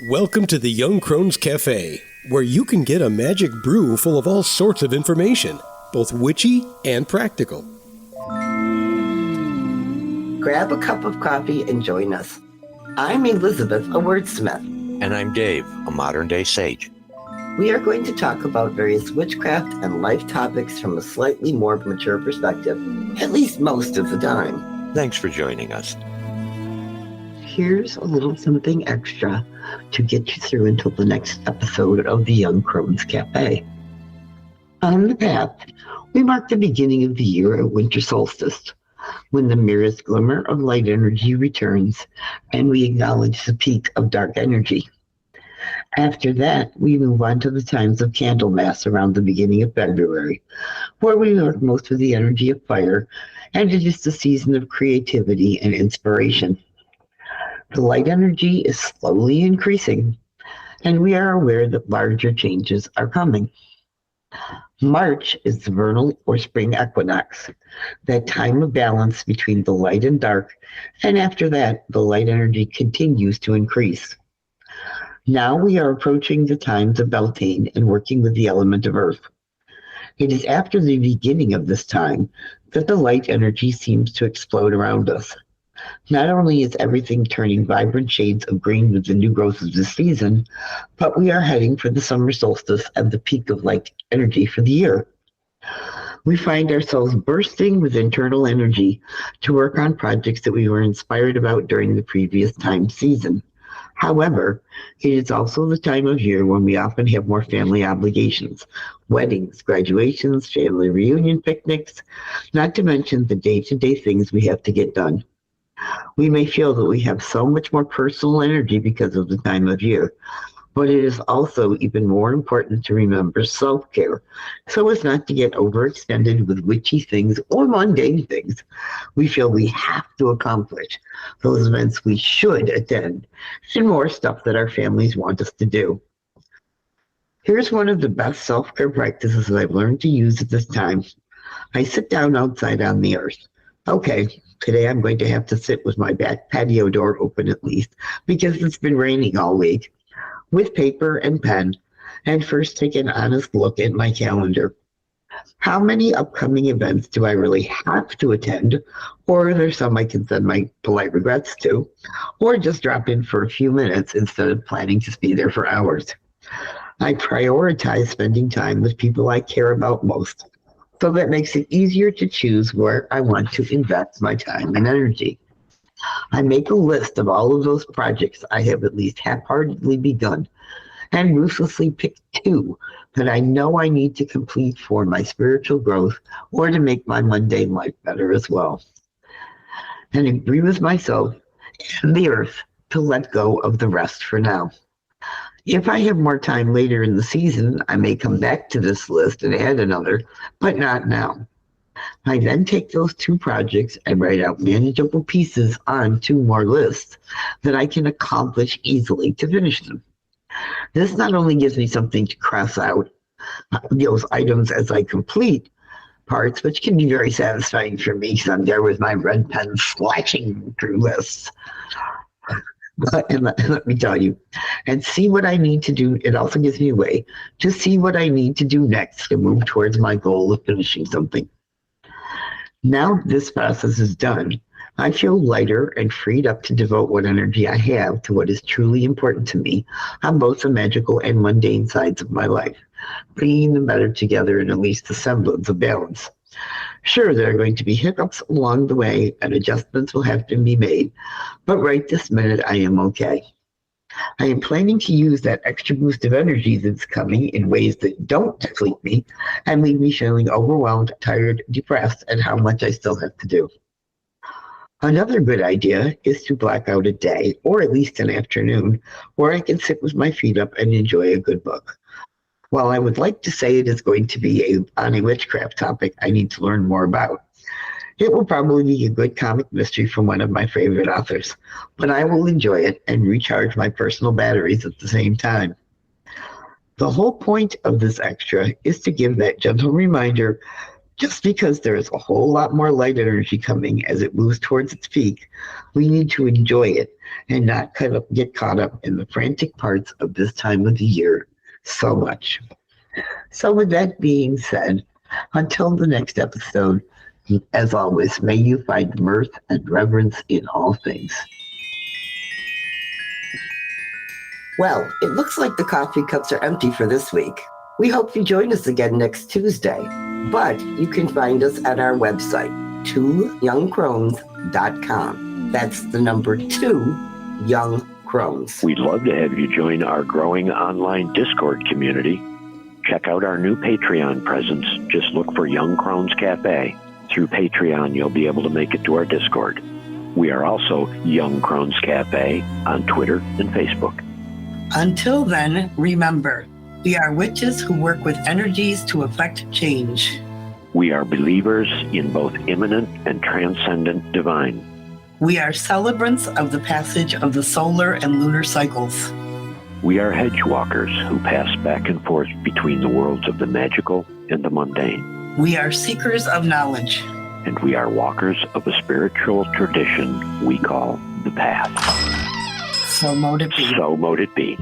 Welcome to the Young Crones Cafe, where you can get a magic brew full of all sorts of information, both witchy and practical. Grab a cup of coffee and join us. I'm Elizabeth, a wordsmith. And I'm Dave, a modern-day sage. We are going to talk about various witchcraft and life topics from a slightly more mature perspective, at least most of the time. Thanks for joining us. Here's a little something extra to get you through until the next episode of the Young Crones Cafe. On the path, we mark the beginning of the year at Winter Solstice, when the merest glimmer of light energy returns and we acknowledge the peak of dark energy. After that, we move on to the times of Candlemas around the beginning of February, where we work most of the energy of fire, and it is the season of creativity and inspiration. The light energy is slowly increasing, and we are aware that larger changes are coming. March is the vernal or spring equinox, that time of balance between the light and dark, and after that, the light energy continues to increase. Now we are approaching the times of Beltane and working with the element of earth. It is after the beginning of this time that the light energy seems to explode around us. Not only is everything turning vibrant shades of green with the new growth of the season, but we are heading for the summer solstice and the peak of light energy for the year. We find ourselves bursting with internal energy to work on projects that we were inspired about during the previous time season. However, it is also the time of year when we often have more family obligations, weddings, graduations, family reunion picnics, not to mention the day-to-day things we have to get done. We may feel that we have so much more personal energy because of the time of year, but it is also even more important to remember self-care so as not to get overextended with witchy things or mundane things we feel we have to accomplish, those events we should attend, and more stuff that our families want us to do. Here's one of the best self-care practices that I've learned to use at this time. I sit down outside on the earth. Okay, today I'm going to have to sit with my back patio door open at least, because it's been raining all week, with paper and pen, and first take an honest look at my calendar. How many upcoming events do I really have to attend, or are there some I can send my polite regrets to, or just drop in for a few minutes instead of planning to be there for hours? I prioritize spending time with people I care about most, so that makes it easier to choose where I want to invest my time and energy. I make a list of all of those projects I have at least half-heartedly begun and ruthlessly pick 2 that I know I need to complete for my spiritual growth or to make my mundane life better as well. And agree with myself and the earth to let go of the rest for now. If I have more time later in the season, I may come back to this list and add another, but not now. I then take those 2 projects and write out manageable pieces on 2 more lists that I can accomplish easily to finish them. This not only gives me something to cross out those items as I complete parts, which can be very satisfying for me because I'm there with my red pen slashing through lists. And let me tell you, and see what I need to do. It also gives me a way to see what I need to do next to move towards my goal of finishing something. Now this process is done, I feel lighter and freed up to devote what energy I have to what is truly important to me on both the magical and mundane sides of my life, bringing them better together in at least a semblance of balance. Sure, there are going to be hiccups along the way and adjustments will have to be made, but right this minute I am okay. I am planning to use that extra boost of energy that's coming in ways that don't deplete me and leave me feeling overwhelmed, tired, depressed at how much I still have to do. Another good idea is to black out a day, or at least an afternoon, where I can sit with my feet up and enjoy a good book. While I would like to say it is going to be on a witchcraft topic I need to learn more about, it will probably be a good comic mystery from one of my favorite authors, but I will enjoy it and recharge my personal batteries at the same time. The whole point of this extra is to give that gentle reminder Just because there is a whole lot more light energy coming as it moves towards its peak, we need to enjoy it and not get caught up in the frantic parts of this time of the year so much. So with that being said, until the next episode, as always, may you find mirth and reverence in all things. Well, it looks like the coffee cups are empty for this week. We hope you join us again next Tuesday, but you can find us at our website, 2youngcrones.com. That's the number 2, Young Crones. We'd love to have you join our growing online Discord community. Check out our new Patreon presence. Just look for Young Crones Cafe. Through Patreon, you'll be able to make it to our Discord. We are also Young Crones Cafe on Twitter and Facebook. Until then, remember, we are witches who work with energies to effect change. We are believers in both immanent and transcendent divine. We are celebrants of the passage of the solar and lunar cycles. We are hedge walkers who pass back and forth between the worlds of the magical and the mundane. We are seekers of knowledge. And we are walkers of a spiritual tradition we call the Path. So mote it be. So mote it be.